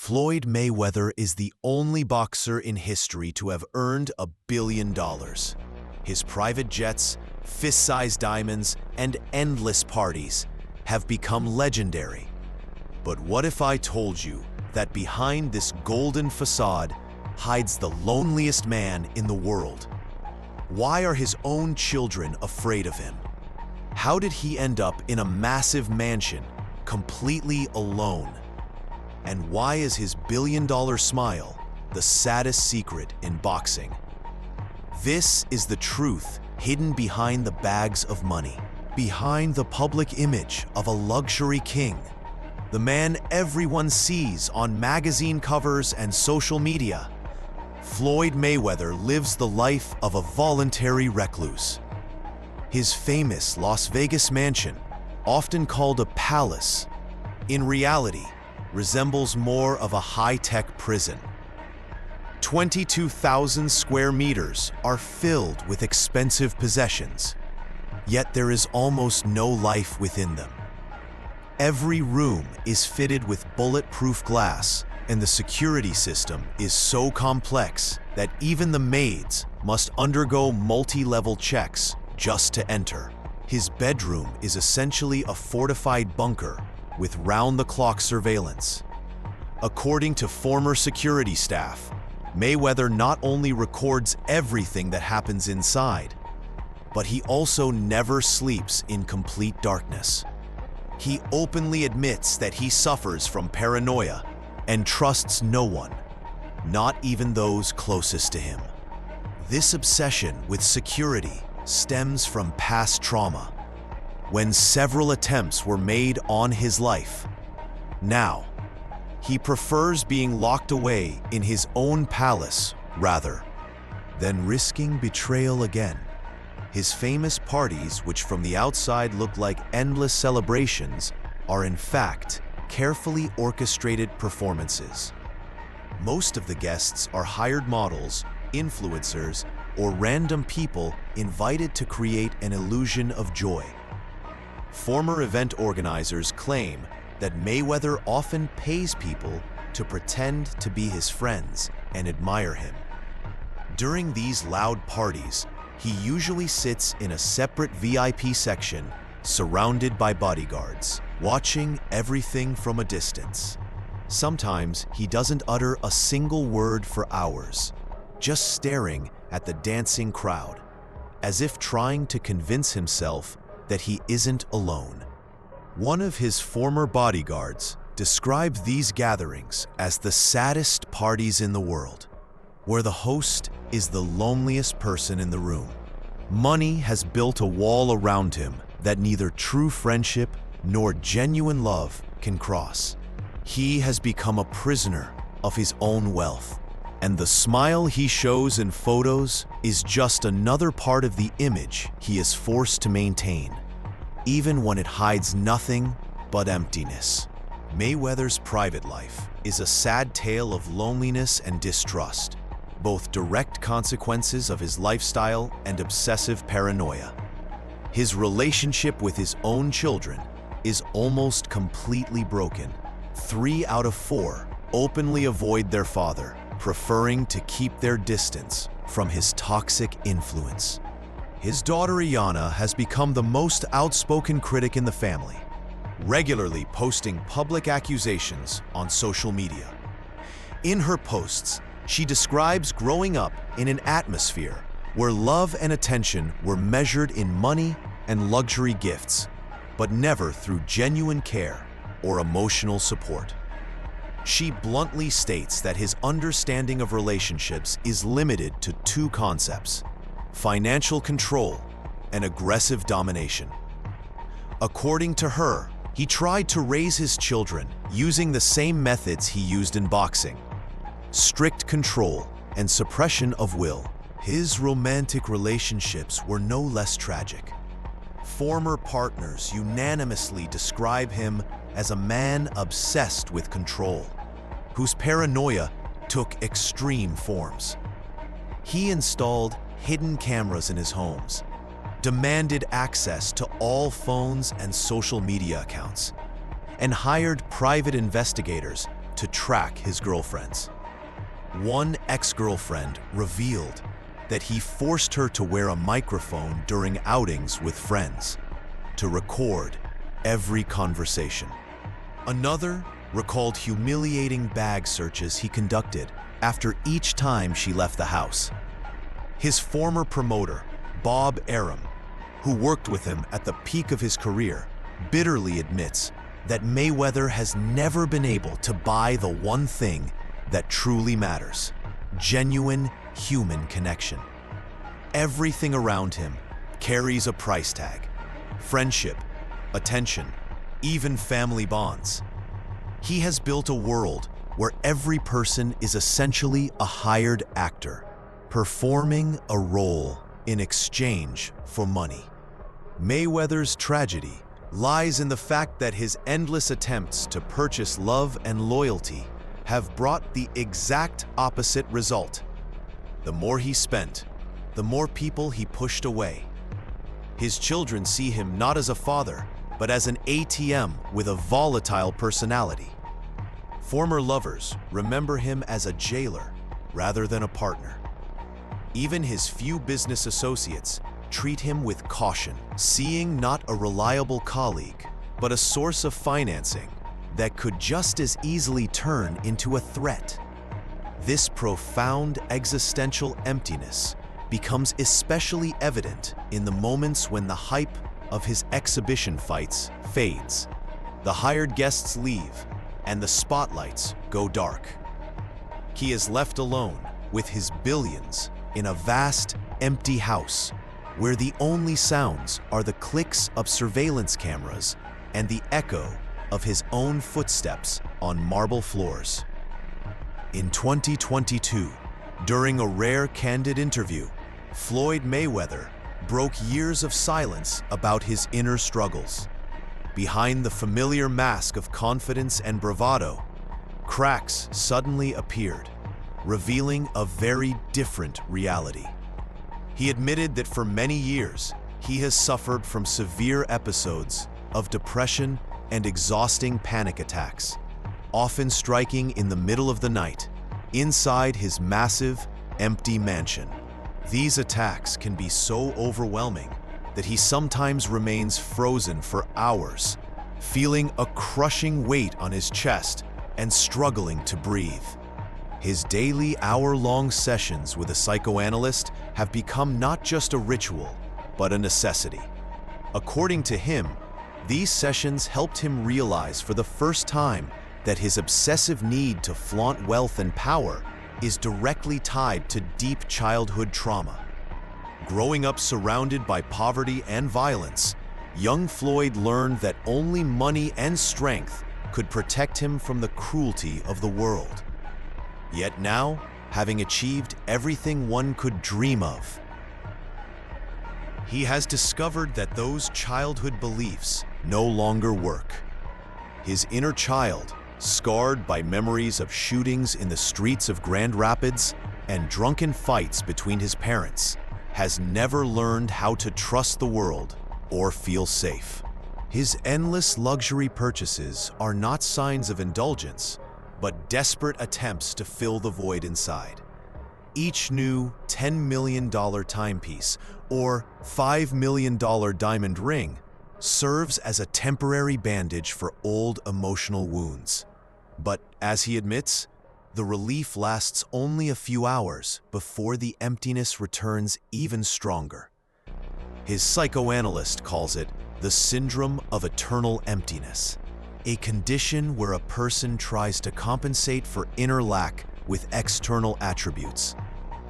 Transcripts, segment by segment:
Floyd Mayweather is the only boxer in history to have earned $1 billion. His private jets, fist-sized diamonds, and endless parties have become legendary. But what if I told you that behind this golden facade hides the loneliest man in the world? Why are his own children afraid of him? How did he end up in a massive mansion, completely alone? And why is his billion-dollar smile the saddest secret in boxing? This is the truth hidden behind the bags of money, behind the public image of a luxury king, the man everyone sees on magazine covers and social media. Floyd Mayweather lives the life of a voluntary recluse. His famous Las Vegas mansion, often called a palace, in reality resembles more of a high-tech prison. 22,000 square meters are filled with expensive possessions, yet there is almost no life within them. Every room is fitted with bulletproof glass, and the security system is so complex that even the maids must undergo multi-level checks just to enter. His bedroom is essentially a fortified bunker with round-the-clock surveillance. According to former security staff, Mayweather not only records everything that happens inside, but he also never sleeps in complete darkness. He openly admits that he suffers from paranoia and trusts no one, not even those closest to him. This obsession with security stems from past trauma, when several attempts were made on his life. Now, he prefers being locked away in his own palace rather than risking betrayal again. His famous parties, which from the outside look like endless celebrations, are in fact carefully orchestrated performances. Most of the guests are hired models, influencers, or random people invited to create an illusion of joy. Former event organizers claim that Mayweather often pays people to pretend to be his friends and admire him. During these loud parties, he usually sits in a separate VIP section, surrounded by bodyguards, watching everything from a distance. Sometimes he doesn't utter a single word for hours, just staring at the dancing crowd, as if trying to convince himself that he isn't alone. One of his former bodyguards described these gatherings as the saddest parties in the world, where the host is the loneliest person in the room. Money has built a wall around him that neither true friendship nor genuine love can cross. He has become a prisoner of his own wealth, and the smile he shows in photos is just another part of the image he is forced to maintain, even when it hides nothing but emptiness. Mayweather's private life is a sad tale of loneliness and distrust, both direct consequences of his lifestyle and obsessive paranoia. His relationship with his own children is almost completely broken. 3 out of 4 openly avoid their father, preferring to keep their distance from his toxic influence. His daughter Iana has become the most outspoken critic in the family, regularly posting public accusations on social media. In her posts, she describes growing up in an atmosphere where love and attention were measured in money and luxury gifts, but never through genuine care or emotional support. She bluntly states that his understanding of relationships is limited to 2 concepts: financial control and aggressive domination. According to her, he tried to raise his children using the same methods he used in boxing: strict control and suppression of will. His romantic relationships were no less tragic. Former partners unanimously describe him as a man obsessed with control, whose paranoia took extreme forms. He installed hidden cameras in his homes, demanded access to all phones and social media accounts, and hired private investigators to track his girlfriends. One ex-girlfriend revealed that he forced her to wear a microphone during outings with friends to record every conversation. Another recalled humiliating bag searches he conducted after each time she left the house. His former promoter, Bob Arum, who worked with him at the peak of his career, bitterly admits that Mayweather has never been able to buy the one thing that truly matters: genuine human connection. Everything around him carries a price tag: friendship, attention, even family bonds. He has built a world where every person is essentially a hired actor, performing a role in exchange for money. Mayweather's tragedy lies in the fact that his endless attempts to purchase love and loyalty have brought the exact opposite result. The more he spent, the more people he pushed away. His children see him not as a father, but as an ATM with a volatile personality. Former lovers remember him as a jailer rather than a partner. Even his few business associates treat him with caution, seeing not a reliable colleague, but a source of financing that could just as easily turn into a threat. This profound existential emptiness becomes especially evident in the moments when the hype of his exhibition fights fades. The hired guests leave, and the spotlights go dark. He is left alone with his billions in a vast, empty house where the only sounds are the clicks of surveillance cameras and the echo of his own footsteps on marble floors. In 2022, during a rare candid interview, Floyd Mayweather broke years of silence about his inner struggles. Behind the familiar mask of confidence and bravado, cracks suddenly appeared, revealing a very different reality. He admitted that for many years, he has suffered from severe episodes of depression and exhausting panic attacks, often striking in the middle of the night, inside his massive, empty mansion. These attacks can be so overwhelming that he sometimes remains frozen for hours, feeling a crushing weight on his chest and struggling to breathe. His daily hour-long sessions with a psychoanalyst have become not just a ritual, but a necessity. According to him, these sessions helped him realize for the first time that his obsessive need to flaunt wealth and power is directly tied to deep childhood trauma. Growing up surrounded by poverty and violence, young Floyd learned that only money and strength could protect him from the cruelty of the world. Yet now, having achieved everything one could dream of, he has discovered that those childhood beliefs no longer work. His inner child, scarred by memories of shootings in the streets of Grand Rapids and drunken fights between his parents, has never learned how to trust the world or feel safe. His endless luxury purchases are not signs of indulgence, but desperate attempts to fill the void inside. Each new $10 million timepiece or $5 million diamond ring serves as a temporary bandage for old emotional wounds. But as he admits, the relief lasts only a few hours before the emptiness returns even stronger. His psychoanalyst calls it the syndrome of eternal emptiness, a condition where a person tries to compensate for inner lack with external attributes,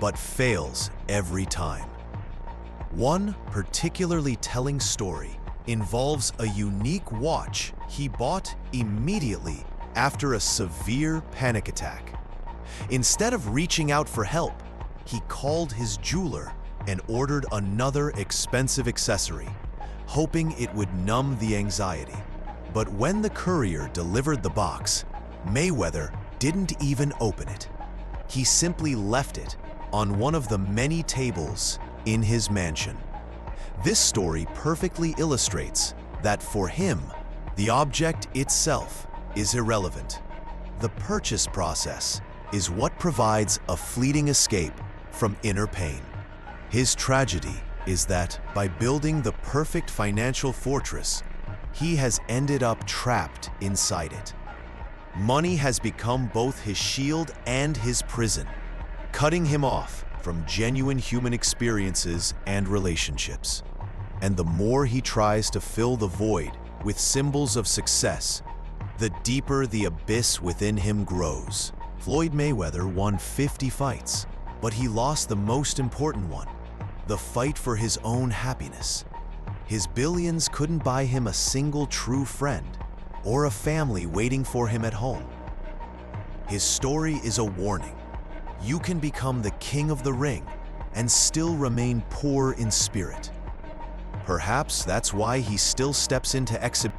but fails every time. One particularly telling story involves a unique watch he bought immediately after a severe panic attack. Instead of reaching out for help, he called his jeweler and ordered another expensive accessory, hoping it would numb the anxiety. But when the courier delivered the box, Mayweather didn't even open it. He simply left it on one of the many tables in his mansion. This story perfectly illustrates that for him, the object itself is irrelevant. The purchase process is what provides a fleeting escape from inner pain. His tragedy is that by building the perfect financial fortress, he has ended up trapped inside it. Money has become both his shield and his prison, cutting him off from genuine human experiences and relationships. And the more he tries to fill the void with symbols of success, the deeper the abyss within him grows. Floyd Mayweather won 50 fights, but he lost the most important one, the fight for his own happiness. His billions couldn't buy him a single true friend or a family waiting for him at home. His story is a warning. You can become the king of the ring and still remain poor in spirit. Perhaps that's why he still steps into exhibition